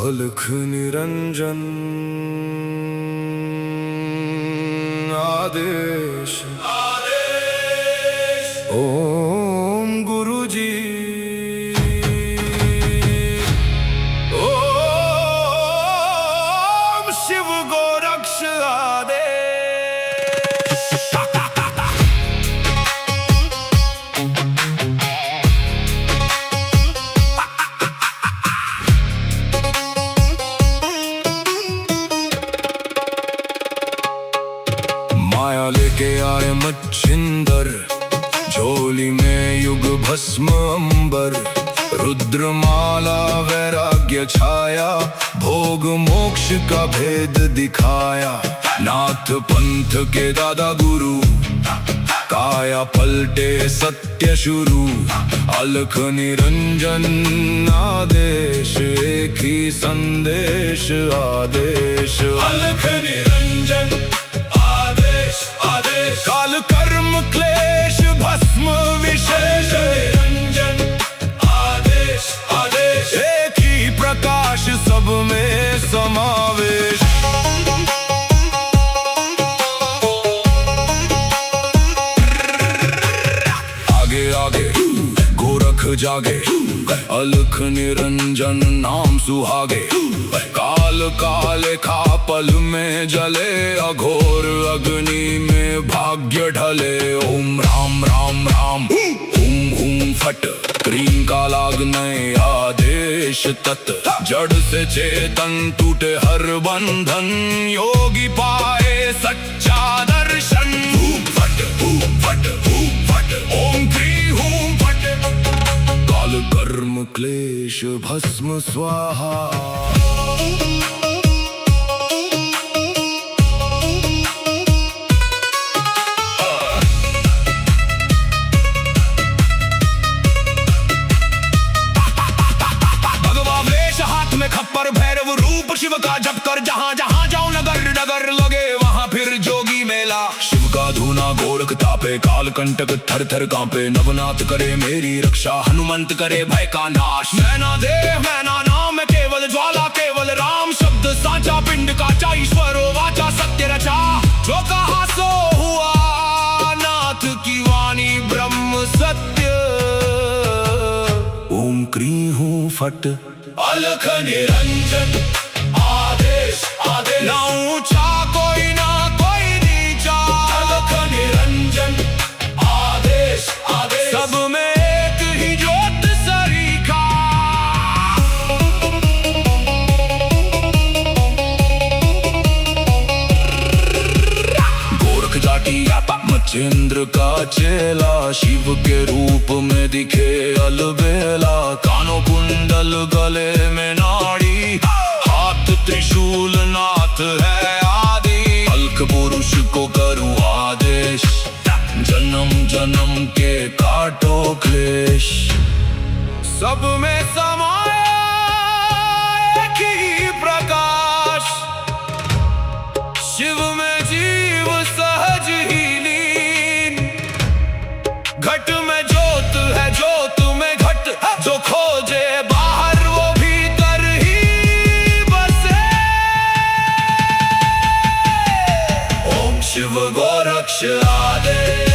अलख निरंजन आदेश ओम गुरुजी ओम शिव गोरक्ष आदेश। माया लेके आए मच्छिंदर, झोली में युग भस्म अंबर। रुद्रमाला वैराग्य छाया, भोग मोक्ष का भेद दिखाया। नाथ पंथ के दादा गुरु, काया पलटे सत्य शुरू। अलख निरंजन आदेश, एक ही संदेश आदेश। अलख निरंजन काल कर्म क्लेश भस्म विशेष। निरंजन आदेश आदेश, एक ही प्रकाश सब में समावेश। आगे आगे गोरख जागे, अलख निरंजन नाम सुहागे। काल काले खा पल में जले, अघोर अग्नि में भाग्य ढले। ओम राम राम राम हुम हुम फट, क्रीम का लागने आदेश तत्। जड़ से चेतन टूटे हर बंधन, योगी पाए सच्चा दर्शन। हुम फट ओम क्री हुम फट, काल कर्म क्लेश भस्म स्वाहा। खप्पर भैरव रूप शिव का जप कर, जहाँ जहाँ जाओ नगर नगर लगे वहाँ फिर जोगी मेला। शिव का धूना गोरख तापे, काल कंटक थर थर कांपे। नवनाथ करे मेरी रक्षा, हनुमंत करे भय का नाश। मैना देह मैना नाम केवल ज्वाला, केवल राम शब्द साचा। पिंड काचा ईश्वरो वाचा, सत्य रचा। जो कहा सो हुआ, नाथ की वाणी ब्रह्म सत्य। ओम क्री हूँ फट, अलख निरंजन आदेश आदेश। ना ऊंचा कोई ना कोई नीचा, अलख निरंजन आदेश आदेश। सब में एक ही ज्योत सरीखा। गोरख जाटी मच्छिंद्र का चेला, शिव के रूप में दिखे अलबेला। कानों कुंडल गले में नाड़ी, हाथ त्रिशूल नाथ है आदि। अलख पुरुष को करूं आदेश, जन्म जन्म के काटो क्लेश। सब में समाया एक ही प्रकाश, शिव में जीव सहज ही लीन। घट में ज्योत है ज्योत में घट, जो खोजे बाहर वो भीतर ही बसे। ओम शिव गोरक्ष आदेश,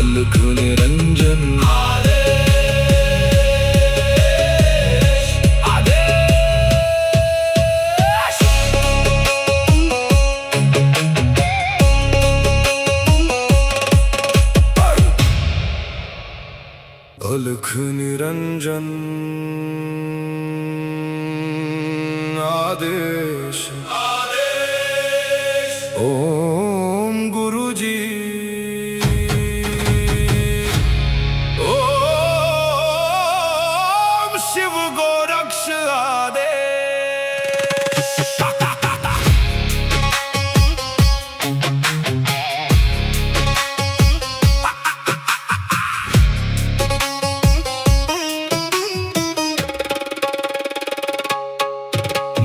अलख निरंजन आदेश आदेश। अलख निरंजन आदेश ओम गुरुजी ओम शिव गोरक्ष आदेश।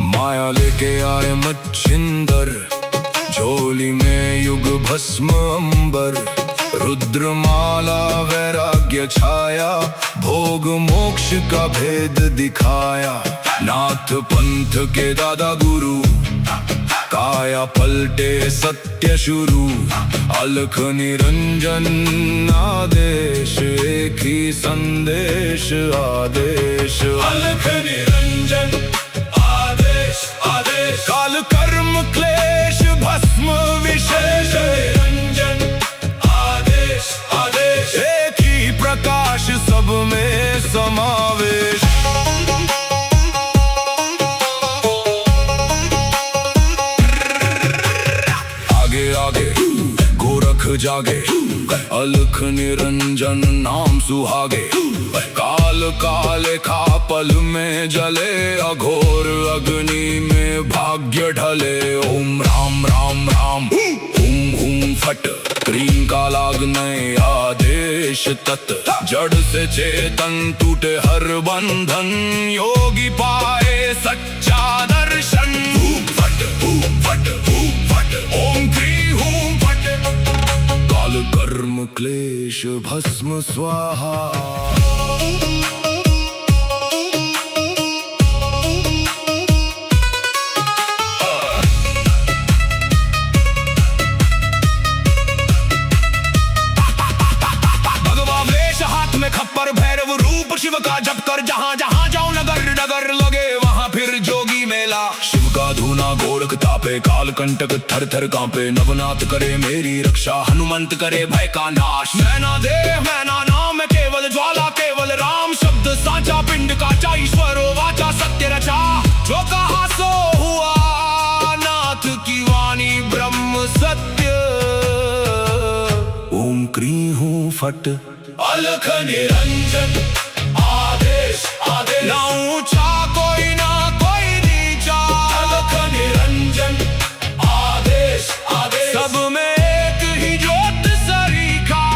माया लेके आए मच्छिंदर, झोली में युग भस्म अंबर। रुद्रमाला वैराग्य छाया, भोग मोक्ष का भेद दिखाया। नाथ पंथ के दादा गुरु, काया पलटे सत्य शुरू। अलख निरंजन आदेश, एक ही संदेश आदेश। अलख निरंजन आदेश आदेश, काल कर्म क्लेश भस्म विशेष। निरंजन आदेश आदेश, एक ही प्रकाश सब में समावेश। आगे आगे गोरख जागे, अलख निरंजन नाम सुहागे। काल काले खा पल में जले, अघोर अग्नि में भाग्य ढले। ओम राम राम राम, हुम हुम फट, क्रीम का लागने आदेश तत्। जड़ से चेतन टूटे हर बंधन, योगी पाए सच्चा दर्शन। हुम फट हुम फट हुम फट, ओम क्री हुम फट। काल कर्म क्लेश भस्म स्वाहा। खप्पर भैरव रूप शिव का जप कर, जहाँ जहाँ जाऊं नगर नगर लगे वहाँ फिर जोगी मेला। शिव का धूना गोरख तापे, काल कंटक थर थर कांपे। नवनाथ करे मेरी रक्षा, हनुमंत करे भय का नाश। मैना देह मैना नाम है केवल ज्वाला, केवल राम शब्द साचा। पिंड काचा ईश्वरो वाचा, सत्य रचा जो कहा सो हुआ। नाथ की वाणी ब्रह्म सत्य। ओम क्री हूँ फट, अलख निरंजन आदेश आदेश। ना ऊंचा कोई ना कोई नीचा, अलख निरंजन आदेश आदेश। सब में एक ही ज्योत सरीखा।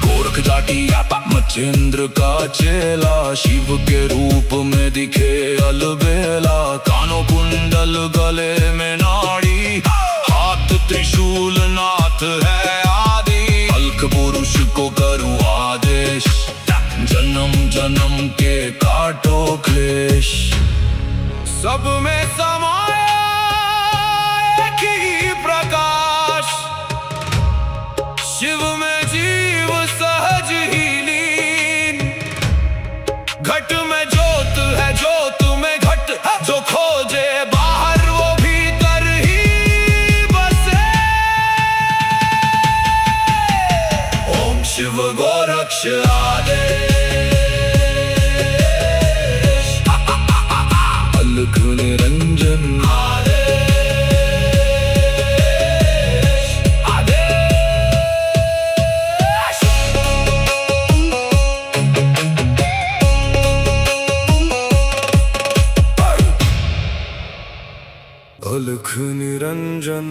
गोरख जाटी मच्छिंद्र का चेला, शिव के रूप में दिखे अलबेला। कानों कुंडल गले में नाड़ी, हाथ त्रिशूल नाथ है आदि। अलख पुरुष को करूं आदेश, जन्म जन्म के काटो क्लेश। सब में समाया एक ही प्रकाश, शिव में जीव सहज ही लीन। घट में ज्योत है ज्योत में घट, जो खोजे बाहर वो भीतर ही बसे। ओम शिव गोरक्ष आदेश। अलख निरंजन आदेश आदेश। अलख निरंजन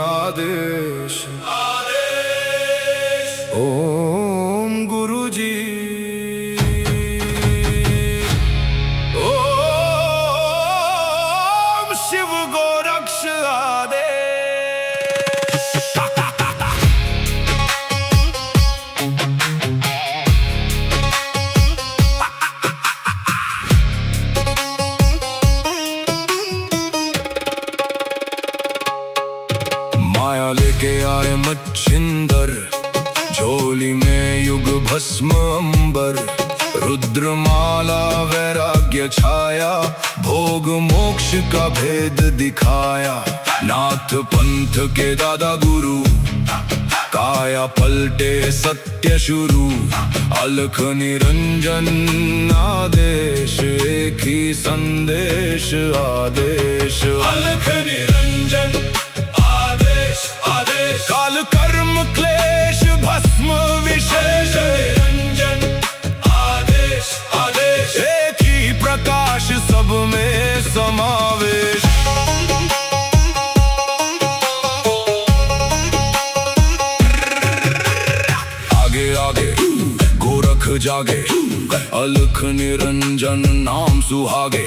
आदेश आदेश। ओम गुरु जी, ओम शिव गोरक्ष आदेश। माया लेके आए मच्छिंदर, झोली में युग भस्म अंबर। रुद्रमाला वैराग्य छाया, भोग मोक्ष का भेद दिखाया। नाथ पंथ के दादा गुरु, काया पलटे सत्य शुरू। अलख निरंजन आदेश, एक ही संदेश आदेश। अलख निरंजन आदेश आदेश, काल कर्म क्लेश भस्म विशेष। निरंजन आदेश आदेश, एक ही प्रकाश सब में समावेश। आगे आगे गोरख जागे, अलख निरंजन नाम सुहागे।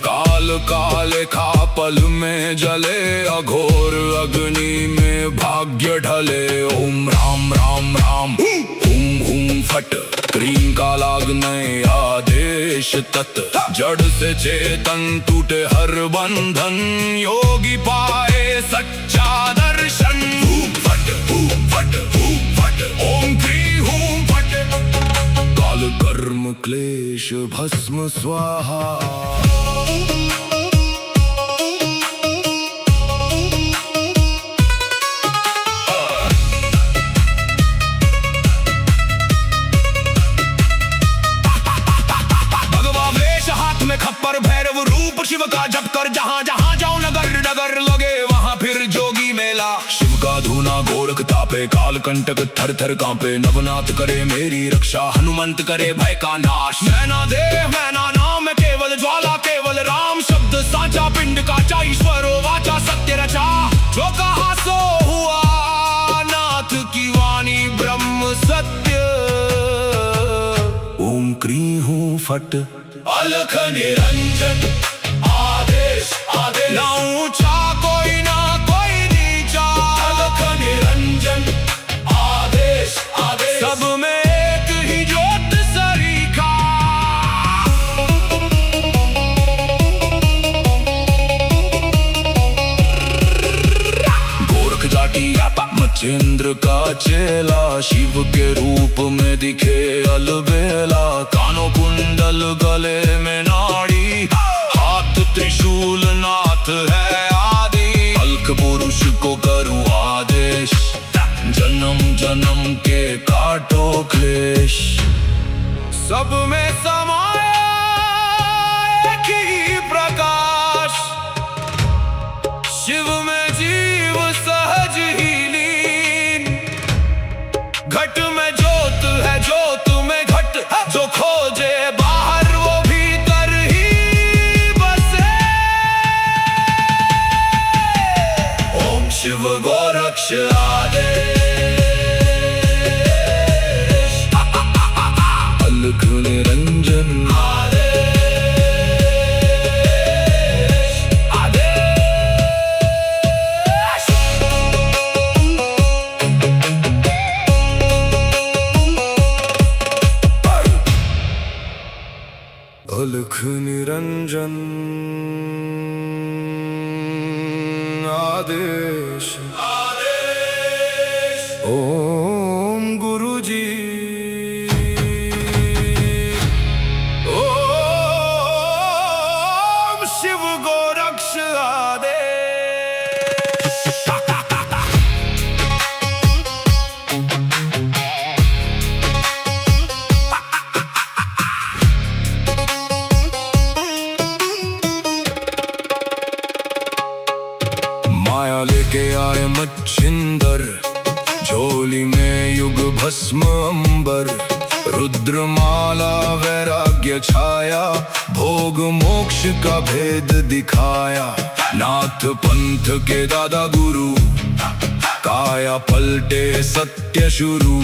काल काले खा पल में जले, अघोर अग्नि में भाग्य ढले। ओम राम राम राम हुम हुम फट, क्रीम का लागने आदेश तत्। जड़ से चेतन टूटे हर बंधन, योगी पाए सच्चा दर्शन। हुम फट हुम फट हुम फट, ओम क्री हुम फट। काल कर्म क्लेश भस्म स्वाहा। खप्पर भैरव रूप शिव का जप कर, जहाँ जहाँ जाओ नगर नगर लगे वहाँ फिर जोगी मेला। शिव का धूना गोरख तापे, काल कंटक थर थर कांपे। नवनाथ करे मेरी रक्षा, हनुमंत करे भय का नाश। मैना देह मैना नाम केवल ज्वाला, केवल राम शब्द साचा। पिंड काचा ईश्वरो वाचा, सत्य रचा। जो कहा सो हुआ, नाथ की वाणी ब्रह्म सत्य। ओम क्री हूँ फट, अलख निरंजन आदेश आदेश। ना ऊंचा कोई ना कोई नीचा, अलख निरंजन आदेश आदेश। सब में एक ही ज्योत सरीखा। गोरख जाटी मचेंद्र का चेला, शिव के रूप में दिखे अलबेला। कानों कुंडल गले में नाड़ी, हाथ त्रिशूल नाथ है आदि। अलख पुरुष को करूँ आदेश, जन्म जन्म के काटो क्लेश। सब में समाया एक ही प्रकाश, शिव में जीव सहज ही लीन। घट में ज्योत है, ज्योत में घट। जो खोजे बाहर वो भीतर ही बसे। ओम शिव गोरक्ष आदेश। अलख निरंजन अलख निरंजन आदेश आदेश। ओम गुरु जी। ओम शिव गोरक्ष आदेश। माया लेके आए मच्छिंदर, झोली में युग भस्म अंबर। रुद्रमाला वैराग्य छाया, भोग मोक्ष का भेद दिखाया। नाथ पंथ के दादा गुरु, काया पलटे सत्य शुरू।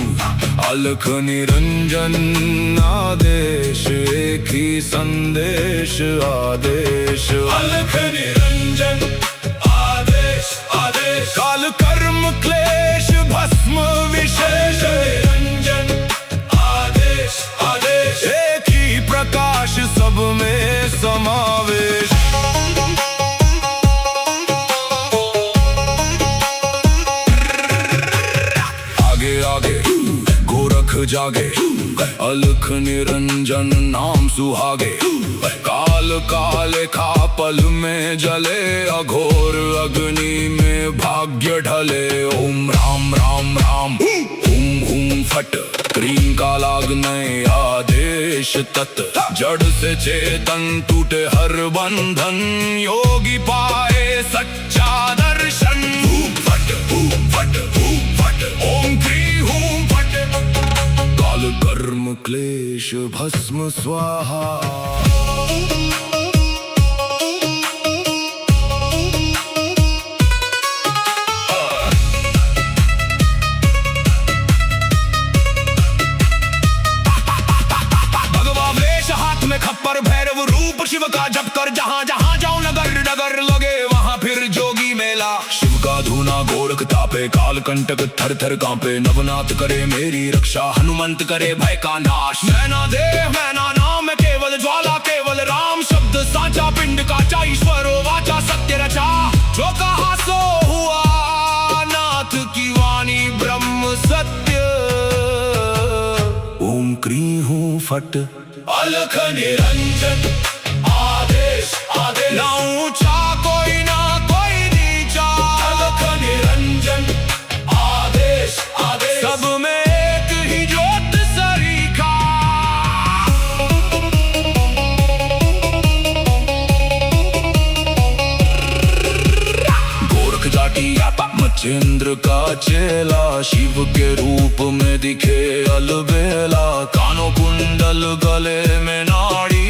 अलख निरंजन आदेश, एक ही संदेश आदेश। अलख निरंजन आदेश आदेश। काल कर्म क्लेश भस्म विशेष। निरंजन आदेश आदेश। एक ही प्रकाश सब में समावेश। आगे आगे गोरख जागे, अलख निरंजन नाम सुहागे। काल काले खा पल में जले, अघोर अग्नि में भाग्य ढले। ओम राम राम राम हुम हुम फट, क्रीम का लागने आदेश तत्। जड़ से चेतन टूटे हर बंधन, योगी पाए सच्चा दर्शन। हुम फट हुम फट हुम फट, ओम क्री हुम फट। काल कर्म क्लेश भस्म स्वाहा। तापे काल कंटक थर थर कांपे नवनाथ करे मेरी रक्षा हनुमंत करे भय का नाश। मैना देह मैना नाम है केवल ज्वाला केवल राम शब्द साचा पिंड काचा ईश्वरो वाचा सत्य रचा जो कहा सो हुआ नाथ की वाणी ब्रह्म सत्य। ओम क्रीं हूं फट अलख निरंजन आदेश आदेश ना ऊंचा कोई ना कोई नीचा अलख निरंजन आदेश आदेश सब में एक ही ज्योत सरीखा। गोरख जाटी मच्छिंद्र का चेला शिव के रूप में दिखे अलबेला कानों कुंडल गले में नाड़ी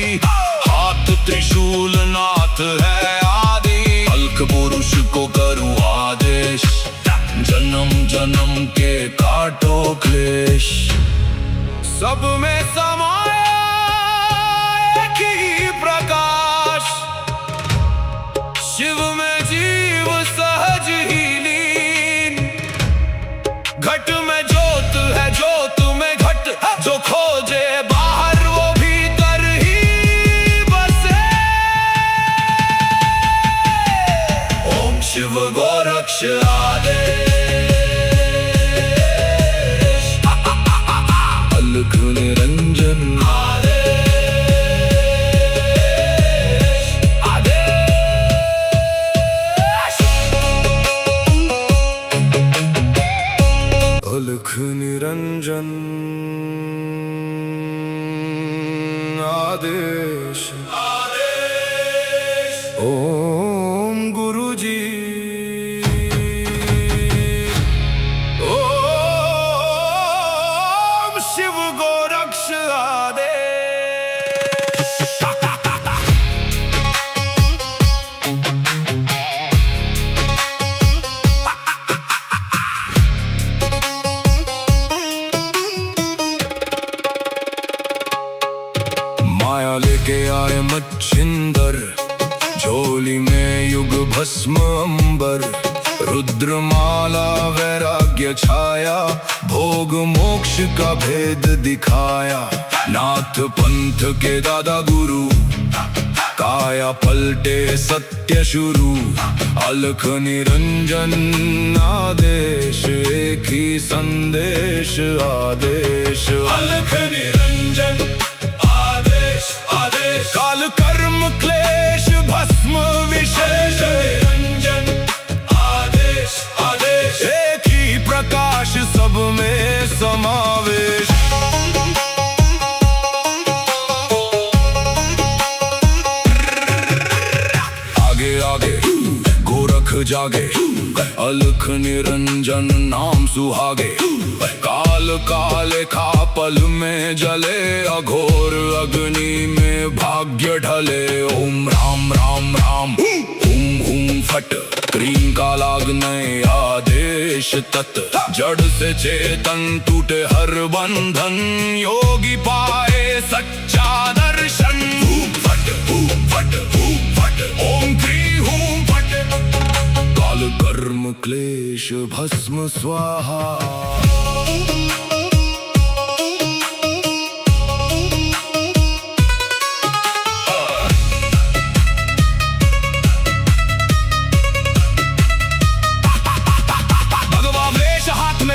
हाथ त्रिशूल नाथ है आदि अलख पुरुष को करूं आदेश जन्म जन्म के काटो क्लेश। सब में समाया एक ही प्रकाश शिव में जीव सहज ही लीन घट में ज्योत है ज्योत में घट जो खोजे बाहर वो भीतर ही बसे। ओम शिव गोरक्ष आदेश अलख निरंजन अलख निरंजन आदेश ओम गुरुजी ओम शिव गोरक्ष आदेश। माया लेके आए मच्छिंदर झोली में युग भस्म अंबर रुद्रमाला वैराग्य छाया भोग मोक्ष का भेद दिखाया नाथ पंथ के दादा गुरु काया पलटे सत्य शुरू अलख निरंजन आदेश एक ही संदेश आदेश अलख निरंजन आदेश आदेश काल कर्म क्लेश भस्म विशेष निरंजन आदेश आदेश एक ही प्रकाश सब में समावेश। आगे आगे गोरख जागे अलख निरंजन नाम सुहागे काल काले खा पल में जले अघोर अग्नि में भाग्य ढले। ओम राम राम राम हुम हुम फट क्रीं का लागने आदेश तत् जड़ से चेतन टूटे हर बंधन योगी पाए सच्चा दर्शन। फट ओम क्रीं हूं फट काल कर्म क्लेश भस्म स्वाहा।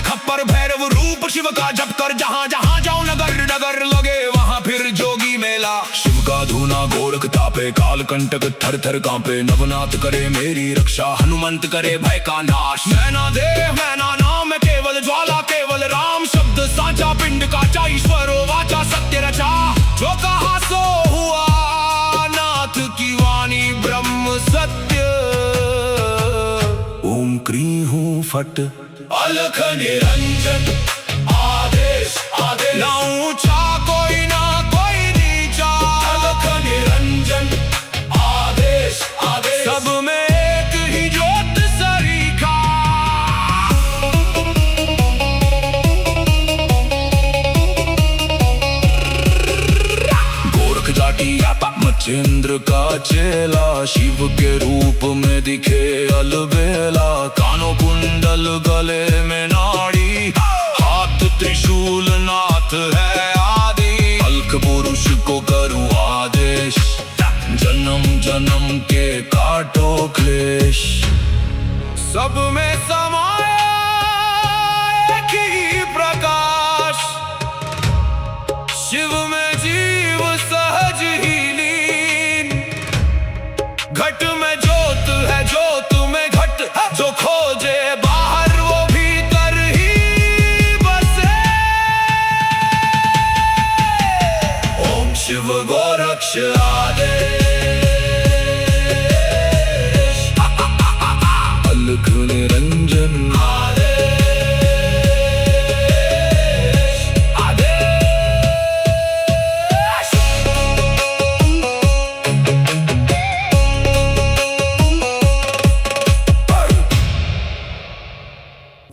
खप्पर भैरव रूप शिव का जप कर जहां जहां जाऊं नगर नगर लगे वहां फिर जोगी मेला। शिव का धूना गोरख तापे काल कंटक थर थर कांपे नवनाथ करे मेरी रक्षा हनुमंत करे भय का नाश। मैना देह मैना नाम है केवल ज्वाला केवल राम शब्द साचा पिंड काचा ईश्वरो वाचा सत्य रचा जो कहा सो हुआ नाथ की वाणी ब्रह्म सत्य। ओम क्रीं हूं फट अलख निरंजन आदेश आदेश ना ऊंचा कोई ना कोई नीचा अलख निरंजन आदेश आदेश सब में एक ही ज्योत सरीखा। गोरख जाटी मच्छिंद्र मच्छिंद्र का चेला, शिव के रूप में दिखे अलबेला। कानों कुंडल, गले में नाड़ी, हाथ त्रिशूल, नाथ है आदि। अलख पुरुष को करूं आदेश, जन्म जन्म के काटो क्लेश। सब में समाया एक ही प्रकाश, शिव में जीव सहज ही लीन। घट में ज्योत है, ज्योत में घट, जो खोजे बाहर वो भीतर ही बसे। ओम शिव गोरक्ष आदेश, अलख निरंजन आदेश, आदेश।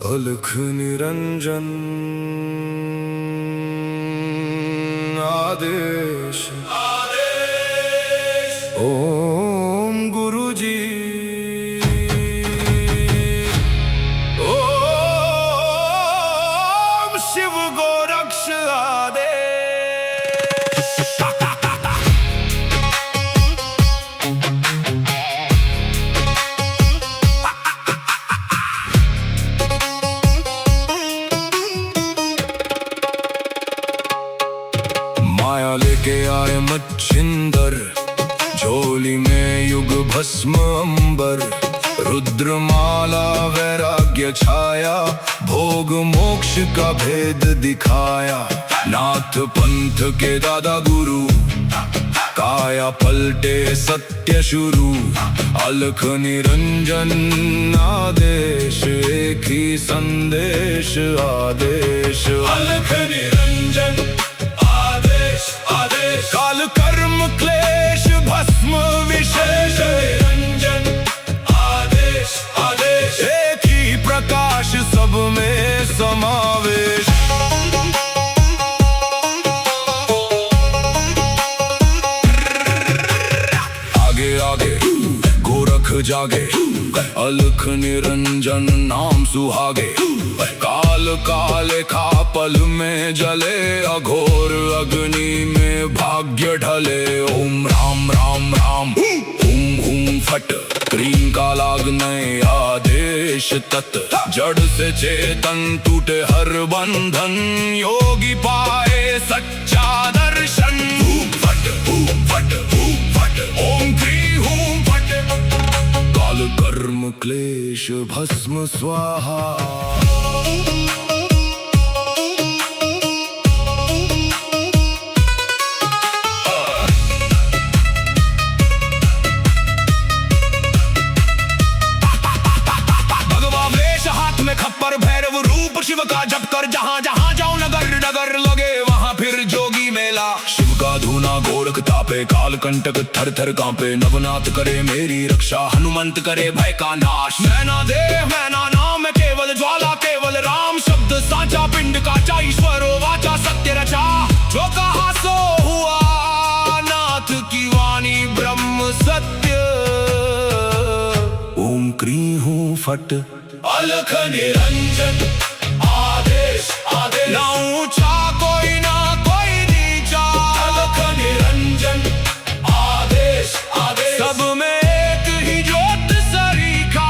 अलख निरंजन आदेश, आदेश। ओम गुरुजी, ओम शिव गोरक्ष आदेश। माया लेके आए मच्छिंदर, झोली में युग भस्म अंबर। रुद्रमाला वैराग्य छाया, भोग मोक्ष का भेद दिखाया। नाथ पंथ के दादा गुरु, काया पलटे सत्य शुरू। अलख निरंजन आदेश, एक ही संदेश आदेश। अलख निरंजन आदेश, आदेश। काल कर्म क्लेश भस्म विशेष, निरंजन आदेश, आदेश। एक ही प्रकाश, सब में समावेश। आगे आगे गोरख जागे, अलख निरंजन नाम सुहागे। काल काले खा पल में जले, अघोर अग्नि में भाग्य ढले। ओम राम राम राम, हुम हुम फट, क्रीम का लागने आदेश तत्। जड़ से चेतन टूटे हर बंधन, योगी पाए सच्चा दर्शन। हुम फट, हुम फट, हुम फट, ओम क्री हुम फट। काल कर्म क्लेश भस्म स्वाहा। खप्पर भैरव रूप शिव का जप कर, जहाँ जहाँ जाओ नगर नगर लगे वहाँ फिर जोगी मेला। शिव का धूना गोरख तापे, काल कंटक थर थर कांपे। नवनाथ करे मेरी रक्षा, हनुमंत करे भय का नाश। मैना देह मैना नाम, केवल ज्वाला केवल राम। शब्द साचा पिंड काचा, ईश्वरो वाचा सत्य रचा। जो कहा सो हुआ, नाथ की वाणी ब्रह्म सत्य। ओम क्री हूँ फट, अलख निरंजन आदेश, आदेश। ना ऊंचा कोई ना कोई नीचा, अलख निरंजन आदेश, आदेश। सब में एक ही ज्योत सरीखा।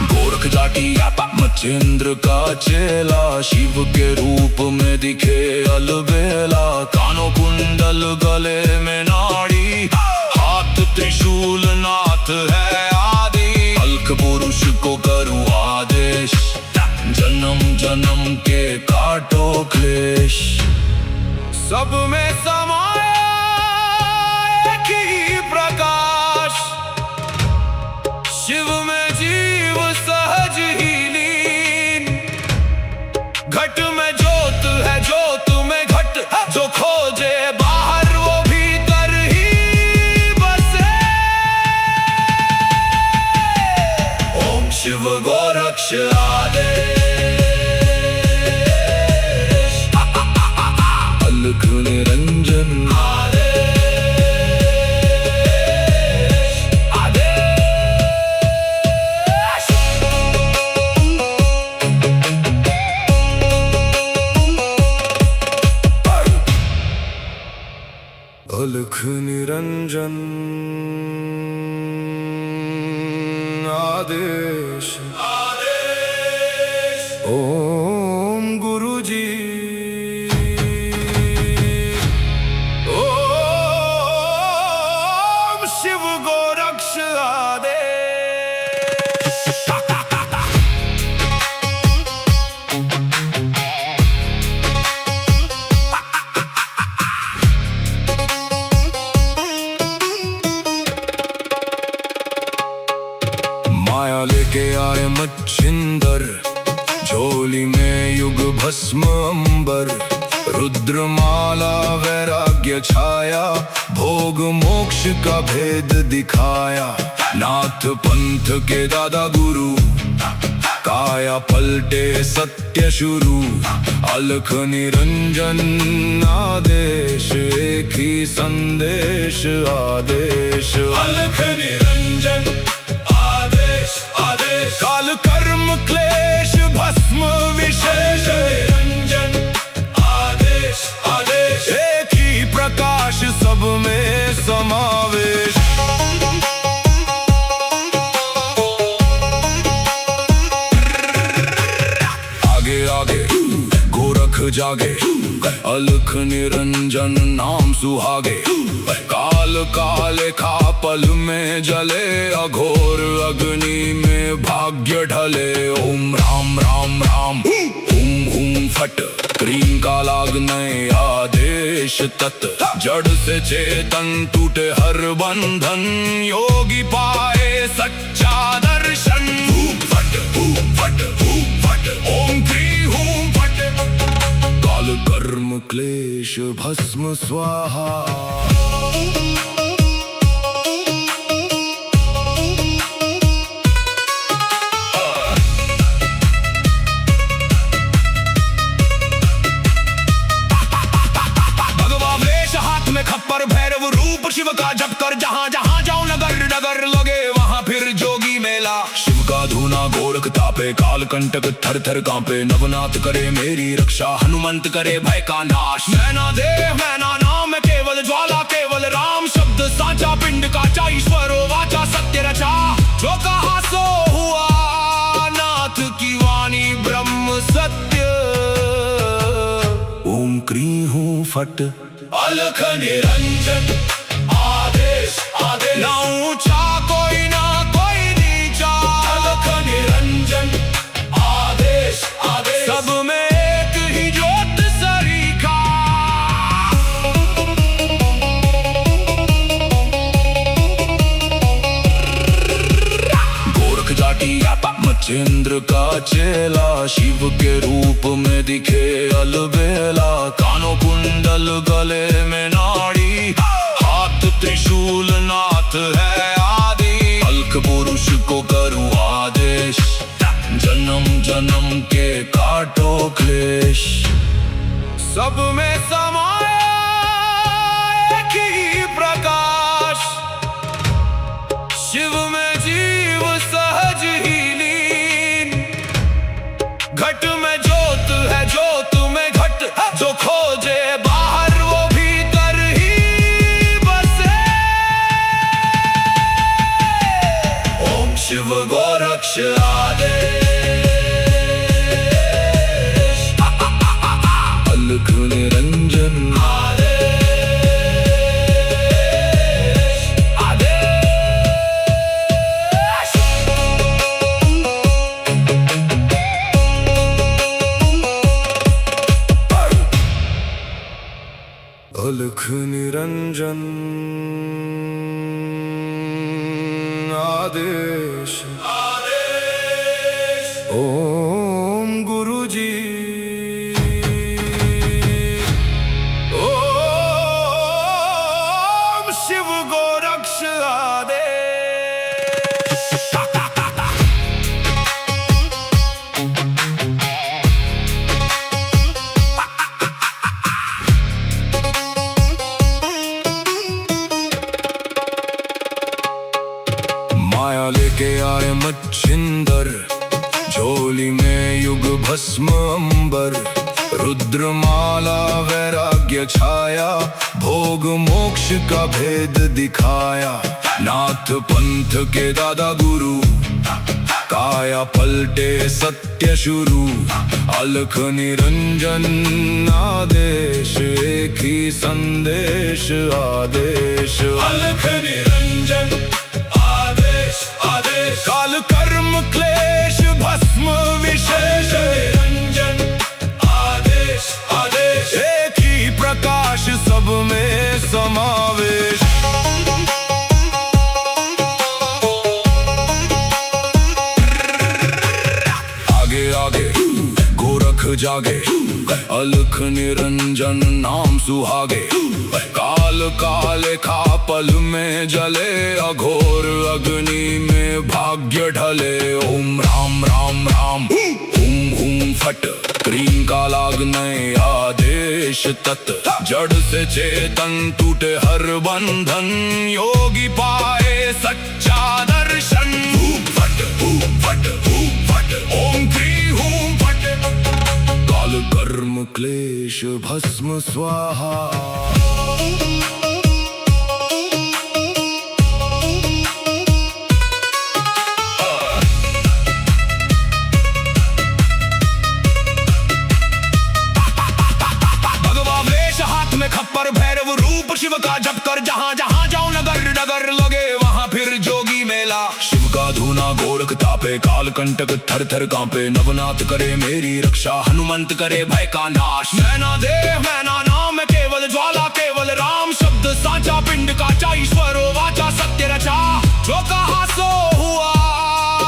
गोरख जाटी मच्छिंद्र का चेला, शिव के रूप में दिखे अलबेला। कानों कुंडल, गले में नाड़ी, हाथ त्रिशूल, नाथ है आदि। अलख पुरुष को करूं आदेश, जन्म जन्म के काटो क्लेश। सब में समाया एक ही प्रकाश, शिव में जीव सहज ही लीन। घट में ज्योत है, ज्योत में घट, जो खोजे बाहर वो भीतर ही बसे। ओम शिव गोरक्ष आदेश, अलख निरंजन आदेश ओम गुरुजी ओम शिव गोरक्ष आदेश। माया लेके आए मच्छिंदर, झोली में युग भस्म अंबर। रुद्रमाला वैराग्य छाया, भोग मोक्ष का भेद दिखाया। नाथ पंथ के दादा गुरु, काया पलटे सत्य शुरू। अलख निरंजन आदेश, एक ही संदेश आदेश। अलख निरंजन आदेश आदेश, काल कर्म क्लेश भस्म विशेष। निरंजन आदेश आदेश, एक ही प्रकाश सब में समावेश। आगे आगे गोरख जागे, अलख निरंजन नाम सुहागे। काल काले खा पल में जले, अघोर अग्नि में भाग्य ढले। ओम राम राम राम हुम हुम फट, क्रीम का लागने आदेश तत्। जड़ से चेतन टूटे हर बंधन, योगी पाए सच्चा दर्शन। हुम फट ओम क्री हुम फट, काल कर्म क्लेश भस्म स्वाहा। खप्पर भैरव रूप शिव का जप कर, जहाँ जहाँ जाऊं नगर नगर लगे वहाँ फिर जोगी मेला। शिव का धूना गोरख तापे, काल कंटक थर थर कांपे। नवनाथ करे मेरी रक्षा, हनुमंत करे भय का नाश। मैना देह मैना नाम केवल ज्वाला, केवल राम शब्द साचा। पिंड काचा ईश्वरो वाचा, सत्य रचा। जो कहा सो हुआ, नाथ की वाणी ब्रह्म सत्य। ओम क्री हूँ फट, अलख निरंजन आदेश आदेश। ना ऊंचा कोई ना कोई नीचा, अलख निरंजन आदेश आदेश। सब में एक ही ज्योत सरीखा। गोरख जाटी मच्छिंद्र का चेला, शिव के रूप में दिखे अलबेला। कानों कुंडल गले में नाड़ी, हाथ त्रिशूल नाथ है आदि। अलख पुरुष को करूं आदेश, जन्म जन्म के काटो क्लेश। सब में समाया एक ही प्रकाश, शिव में जीव सहज ही लीन। घट में ज्योत है, ज्योत में घट। जो खोजे बाहर वो भीतर ही बसे। ओम शिव गोरक्ष आदेश, अलख निरंजन आदेश आदेश। अलख निरंजन आदेश आदेश ओम गुरुजी ओम शिव गोरक्ष आदेश। माया लेके आए मच्छिंदर, झोली में युग भस्म अंबर। रुद्रमाला वैराग्य वैराग्य छाया, भोग मोक्ष का भेद दिखाया। नाथ पंथ के दादा गुरु, काया पलटे सत्य शुरू। अलख निरंजन आदेश, एक ही संदेश आदेश। अलख निरंजन आदेश आदेश, काल कर्म क्लेश भस्म विशेष। निरंजन आदेश आदेश, एक ही प्रकाश सब में समावेश। गोरख जागे, अलख निरंजन नाम सुहागे। काल काले खा पल में जले, अघोर अग्नि में भाग्य ढले। ओम राम राम राम, हुम हुम फट, क्रीम का लागने आदेश तत्। जड़ से चेतन टूटे हर बंधन, योगी पाए सच्चा दर्शन। फट फट फट, ओम क्री हूं फट, काल कर्म क्लेश भस्म स्वाहा। भगवा वेश हाथ में खप्पर, भैरव रूप शिव का जप कर। जहां जहां जाऊं नगर नगर लगे वहां फिर जोगी मेला। शिव का धूना गोरख तापे, काल कंटक थर थर कांपे। नवनाथ करे मेरी रक्षा, हनुमंत करे भय का नाश। मैना देह मैना नाम केवल ज्वाला, केवल राम शब्द साचा। पिंड काचा ईश्वरो वाचा, सत्य रचा। जो कहा सो हुआ,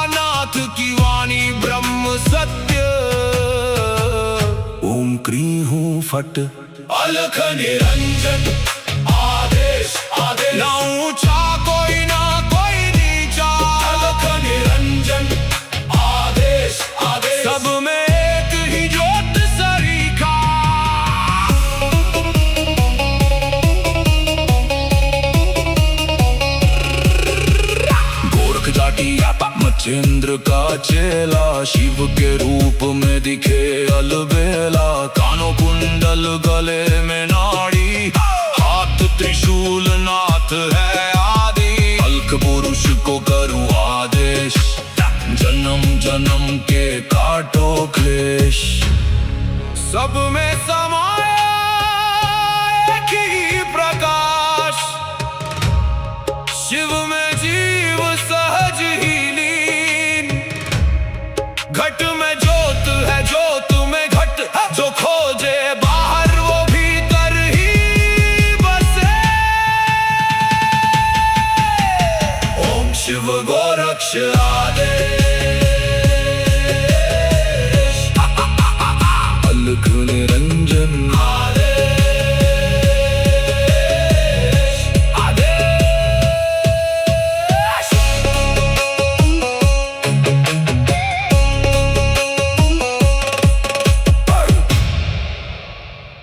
नाथ की वाणी ब्रह्म सत्य। ओम क्री हूं फट, अलख निरंजन आदेश आदेश। ना ऊंचा कोई ना कोई नीचा, अलख निरंजन आदेश आदेश। सब में एक ही ज्योत सरीखा। गोरख जाटी मचेंद्र का चेला, शिव के रूप में दिखे अलबेला। कानों कुंडल गले में नाड़ी, हाथ त्रिशूल नाथ है आदि। अलख पुरुष को करूं आदेश, जन्म जन्म के काटो क्लेश। सब में समाया एक ही प्रकाश, शिव में जीव सहज ही लीन। घट में ज्योत है, ज्योत में घट। जो खोजे बाहर वो भीतर ही बसे। ओम शिव गोरक्ष आदेश।